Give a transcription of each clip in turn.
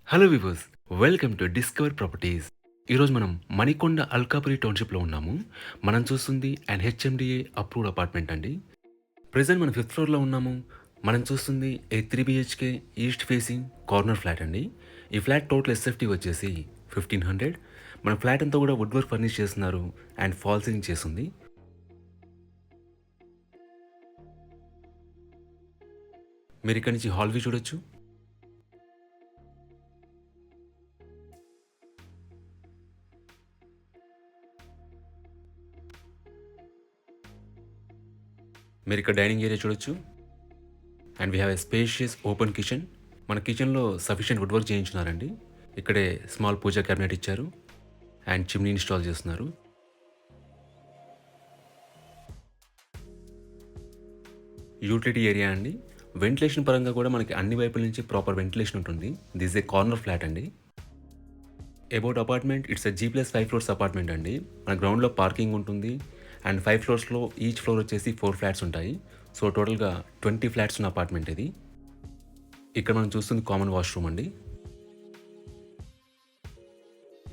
Hello viewers, welcome to discover properties. ఈరోజు మనం మణికొండ అల్కాపురి టౌన్షిప్లో ఉన్నాము. మనం చూస్తుంది అండ్ హెచ్ఎండిఏ అప్రూవ్డ్ అపార్ట్మెంట్ అండి. ప్రెజెంట్ మనం ఫిఫ్త్ ఫ్లోర్లో ఉన్నాము. మనం చూస్తుంది ఏ 3 BHK east facing corner flat అండి. ఈ ఫ్లాట్ టోటల్ ఎస్ఎఫ్టీ వచ్చేసి 1500. మన ఫ్లాట్ అంతా కూడా వుడ్ వర్క్ ఫర్నిష్ చేస్తున్నారు అండ్ ఫాల్ సీలింగ్ చేస్తుంది. మీరు ఇక్కడ నుంచి హాల్ వ్యూ చూడొచ్చు. మీరు ఇక్కడ డైనింగ్ ఏరియా చూడొచ్చు. And we have a spacious open kitchen. మన కిచెన్లో సఫిషియెంట్ వుడ్ వర్క్ చేయించున్నారండి. ఇక్కడే స్మాల్ పూజా క్యాబినెట్ ఇచ్చారు అండ్ చిమ్నీ ఇన్స్టాల్ చేస్తున్నారు. యూటిలిటీ ఏరియా అండి. వెంటిలేషన్ పరంగా కూడా మనకి అన్ని వైపుల నుంచి ప్రాపర్ వెంటిలేషన్ ఉంటుంది. దిస్ ఏ కార్నర్ ఫ్లాట్ అండి. About apartment, it's a G+5 floors apartment అండి. మన గ్రౌండ్లో పార్కింగ్ ఉంటుంది అండ్ 5 ఫ్లోర్స్లో ఈచ్ ఫ్లోర్ వచ్చేసి 4 ఫ్లాట్స్ ఉంటాయి. సో టోటల్గా 20 ఫ్లాట్స్ ఉన్న అపార్ట్మెంట్ ఇది. ఇక్కడ మనం చూస్తుంది కామన్ వాష్రూమ్ అండి.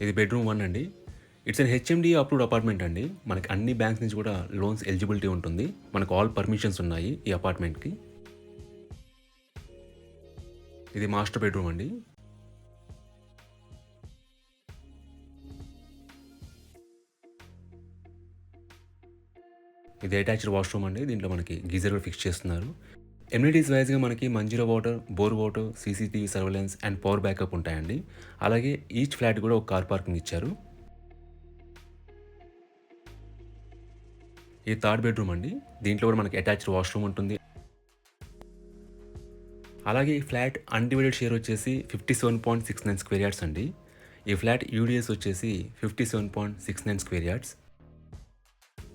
ఇది బెడ్రూమ్ 1 అండి. It's an HMDA approved apartment అండి. మనకి అన్ని బ్యాంక్స్ నుంచి కూడా లోన్స్ ఎలిజిబిలిటీ ఉంటుంది. మనకు ఆల్ పర్మిషన్స్ ఉన్నాయి ఈ అపార్ట్మెంట్కి. ఇది మాస్టర్ బెడ్రూమ్ అండి. ఇది అటాచ్డ్ వాష్రూమ్ అండి. దీంట్లో మనకి గీజర్ కూడా ఫిక్స్ చేస్తున్నారు. ఎమ్యూనిటీస్ వైజ్గా మనకి Manjira water, bore water, CCTV surveillance and power backup ఉంటాయండి. అలాగే ఈచ్ ఫ్లాట్ కూడా ఒక కార్ పార్కింగ్ ఇచ్చారు. ఈ థర్డ్ బెడ్రూమ్ అండి. దీంట్లో కూడా మనకి అటాచ్డ్ వాష్రూమ్ ఉంటుంది. అలాగే ఈ ఫ్లాట్ అన్డివైడెడ్ షేర్ వచ్చేసి 57.69 స్క్వేర్ యార్డ్స్ అండి. ఈ ఫ్లాట్ యూడిఎస్ వచ్చేసి 57.69 స్క్వేర్ యార్డ్స్.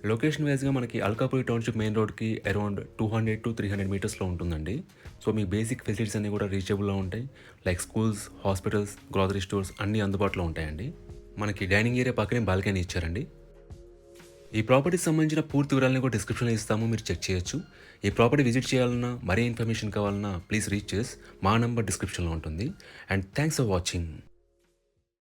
లొకేషన్ వైజ్గా మనకి అల్కాపురి టౌన్షిప్ మెయిన్ రోడ్కి అరౌండ్ 200 to 300 మీటర్స్లో ఉంటుందండి. సో మీ బేసిక్ ఫెసిలిటీస్ అన్నీ కూడా రీచబుల్లో ఉంటాయి. Like schools, hospitals, grocery stores అన్నీ అందుబాటులో ఉంటాయండి. మనకి డైనింగ్ ఏరియా పక్కనే బాల్కనీ ఇచ్చారండి. ఈ ప్రాపర్టీకి సంబంధించిన పూర్తి వివరాలను కూడా డిస్క్రిప్షన్లో ఇస్తాము, మీరు చెక్ చేయొచ్చు. ఈ ప్రాపర్టీ విజిట్ చేయాలన్నా, మరే ఇన్ఫర్మేషన్ కావాలన్నా ప్లీజ్ రీచ్ చేసి మా నంబర్ డిస్క్రిప్షన్లో ఉంటుంది. And thanks for watching.